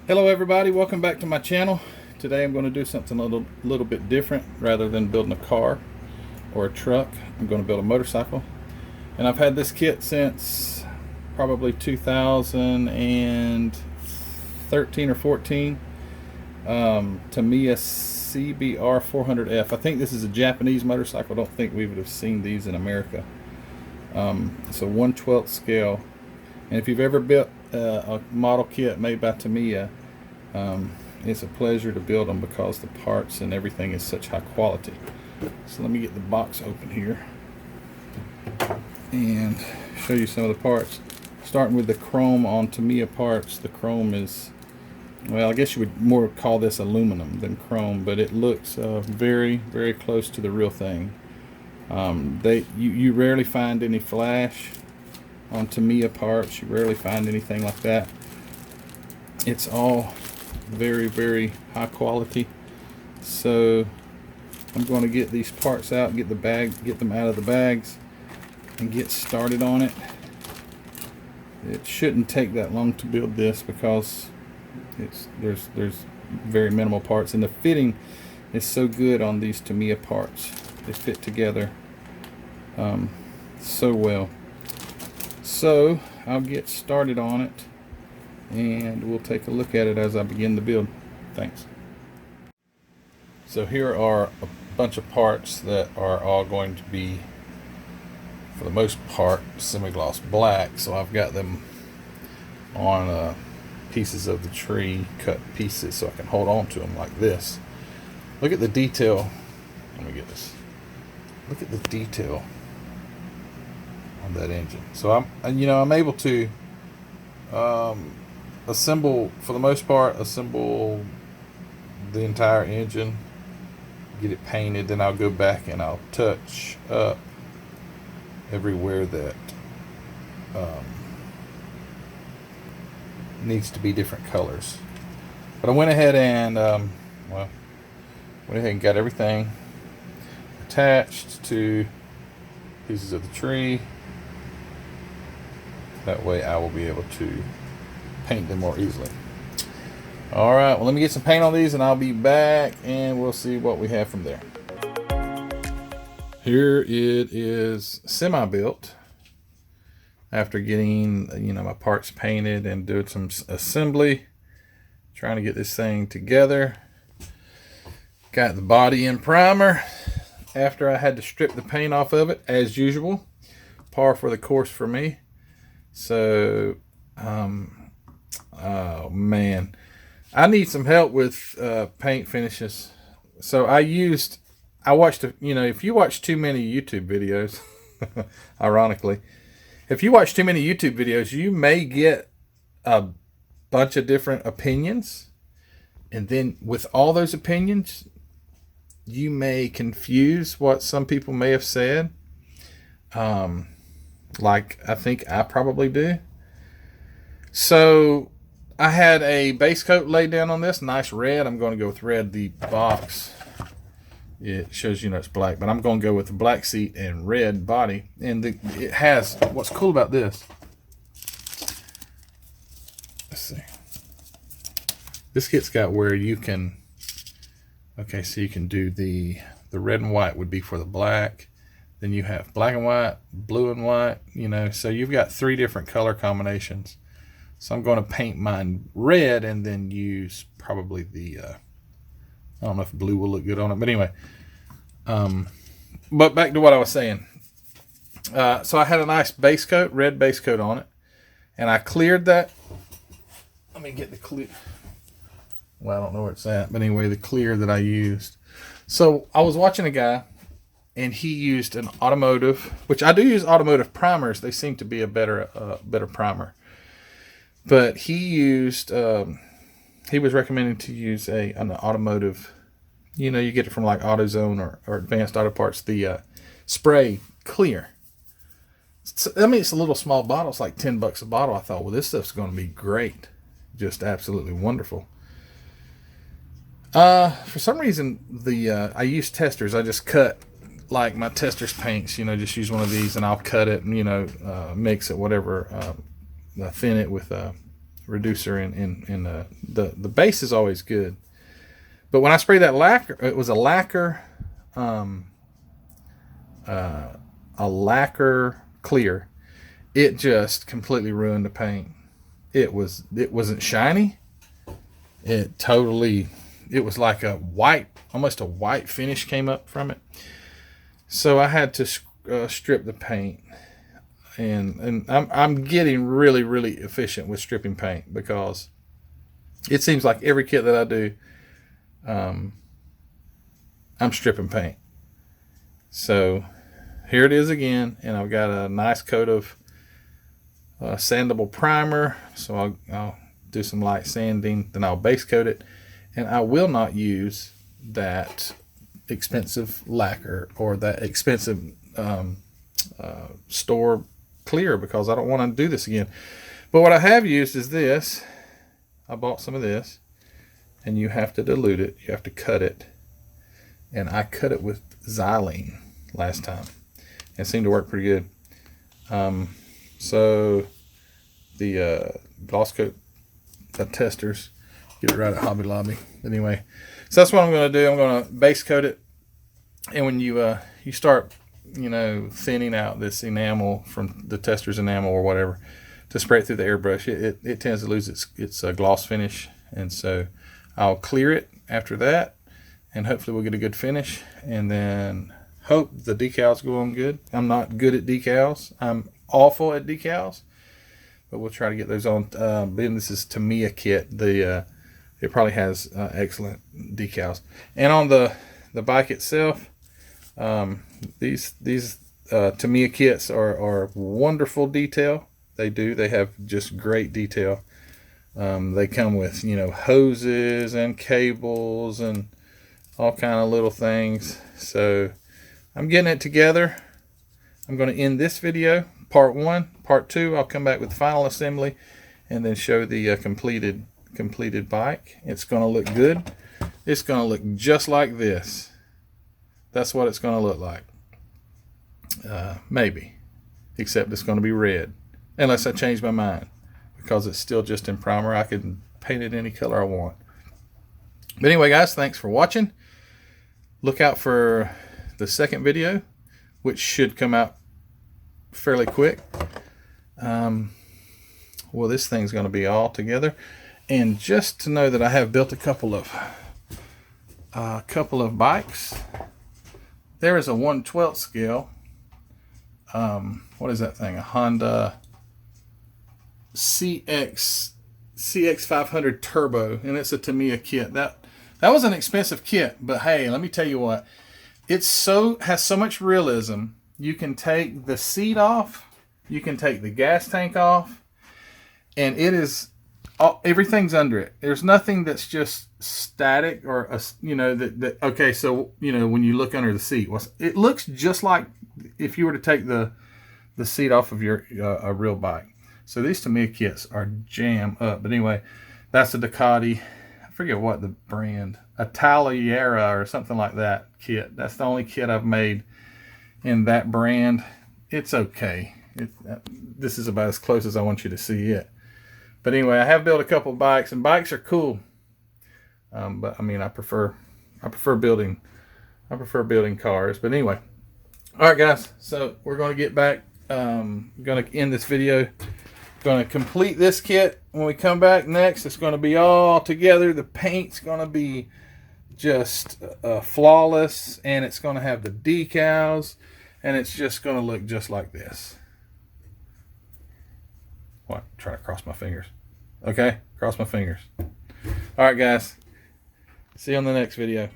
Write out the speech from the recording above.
Hello everybody, welcome back to my channel. Today I'm going to do something a little bit different. Rather than building a car or a truck, I'm going to build a motorcycle. And I've had this kit since probably 2013 or 14. Tamiya CBR 400F. I think this is a Japanese motorcycle. I don't think we would have seen these in America. It's a 1/12 scale. And if you've ever built a model kit made by Tamiya, it's a pleasure to build them because the parts and everything is such high quality. So let me get the box open here and show you some of the parts. Starting with the chrome on Tamiya parts. The chrome is, well, I guess you would more call this aluminum than chrome, but it looks very, very close to the real thing. You rarely find any flash on Tamiya parts. You rarely find anything like that. It's all very, very high quality. So I'm going to get these parts out, get them out of the bags, and get started on it. It shouldn't take that long to build this because there's very minimal parts, and the fitting is so good on these Tamiya parts. They fit together so well. So I'll get started on it and we'll take a look at it as I begin the build. Thanks. So here are a bunch of parts that are all going to be, for the most part, semi-gloss black. So I've got them on pieces of the tree, cut pieces, so I can hold on to them like this. Look at the detail. Let me get this. Look at the detail on that engine. So I'm able to assemble, for the most part, assemble the entire engine, get it painted, then I'll go back and I'll touch up everywhere that needs to be different colors. But I went ahead and went ahead and got everything attached to pieces of the tree. That way I will be able to paint them more easily. Alright, well, let me get some paint on these and I'll be back and we'll see what we have from there. Here it is semi-built after getting my parts painted and doing some assembly, trying to get this thing together. Got the body in primer after I had to strip the paint off of it, as usual, par for the course for me. So oh man, I need some help with paint finishes. So I watched if you watch too many YouTube videos, ironically, if you watch too many YouTube videos, you may get a bunch of different opinions, and then with all those opinions, you may confuse what some people may have said. Like I think I probably do. So I had a base coat laid down on this, nice red. I'm going to go with red. The box, it shows it's black, but I'm going to go with the black seat and red body. And it has, what's cool about this, let's see, this kit's got where you can, okay, so you can do the red and white would be for the black. Then you have black and white, blue and white, so you've got 3 different color combinations. So I'm going to paint mine red and then use probably the, I don't know if blue will look good on it, but anyway. But back to what I was saying. So I had a nice base coat, red base coat on it. And I cleared that. Let me get the clear. Well, I don't know where it's at, but anyway, the clear that I used. So I was watching a guy, and he used an automotive, which I do use automotive primers. They seem to be a better primer. But he used, he was recommending to use an automotive, you get it from like AutoZone or Advanced Auto Parts, the spray clear. It's a little small bottle. It's like $10 a bottle. I thought, well, this stuff's going to be great. Just absolutely wonderful. For some reason, I use testers. I just cut like my testers paints, just use one of these and I'll cut it and, mix it, whatever, thin it with reducer in the base is always good. But when I sprayed that lacquer, it was a lacquer clear. It just completely ruined the paint. It wasn't shiny. It was like a white, almost a white finish came up from it. So I had to strip the paint, and I'm getting really, really efficient with stripping paint, because it seems like every kit that I do, I'm stripping paint. So here it is again, and I've got a nice coat of sandable primer. So I'll do some light sanding, then I'll base coat it, and I will not use that expensive lacquer or that expensive store clear, because I don't want to do this again. But what I have used is this. I bought some of this, and you have to dilute it, you have to cut it, and I cut it with xylene last time. It seemed to work pretty good. So the gloss coat testers, get it right at Hobby Lobby. Anyway, so that's what I'm going to do. I'm going to base coat it, and when you start, thinning out this enamel from the tester's enamel or whatever, to spray it through the airbrush, it tends to lose its gloss finish, and so I'll clear it after that, and hopefully we'll get a good finish, and then hope the decals go on good. I'm not good at decals. I'm awful at decals, but we'll try to get those on. Ben, this is Tamiya kit. It probably has excellent decals. And on the bike itself, these Tamiya kits are wonderful detail. They have just great detail. They come with hoses and cables and all kind of little things. So I'm getting it together. I'm going to end this video, part 1. Part 2, I'll come back with the final assembly and then show the completed bike. It's going to look good. It's going to look just like this. That's what it's going to look like. Maybe, except it's going to be red, unless I change my mind, because it's still just in primer. I can paint it any color I want. But anyway, guys, thanks for watching. Look out for the second video, which should come out fairly quick. Well, this thing's going to be all together, and just to know that I have built a couple of bikes. There is a 1/12 scale. What is that thing? A Honda CX500 Turbo, and it's a Tamiya kit. That was an expensive kit, but hey, let me tell you what. Has so much realism. You can take the seat off, you can take the gas tank off, and everything's under it. There's nothing that's just static or okay. So when you look under the seat, it looks just like if you were to take the seat off of a real bike. So these Tamiya kits are jam up. But anyway, that's a Ducati. I forget what the brand, a Taliera or something like that kit. That's the only kit I've made in that brand. It's okay. This is about as close as I want you to see it. But anyway, I have built a couple of bikes, and bikes are cool. But I mean, I prefer building cars. But anyway, all right, guys. So we're going to get back. Going to end this video. Going to complete this kit. When we come back next, it's going to be all together. The paint's going to be just flawless, and it's going to have the decals, and it's just going to look just like this. What? Try to cross my fingers. Okay, cross my fingers. All right, guys. See you on the next video.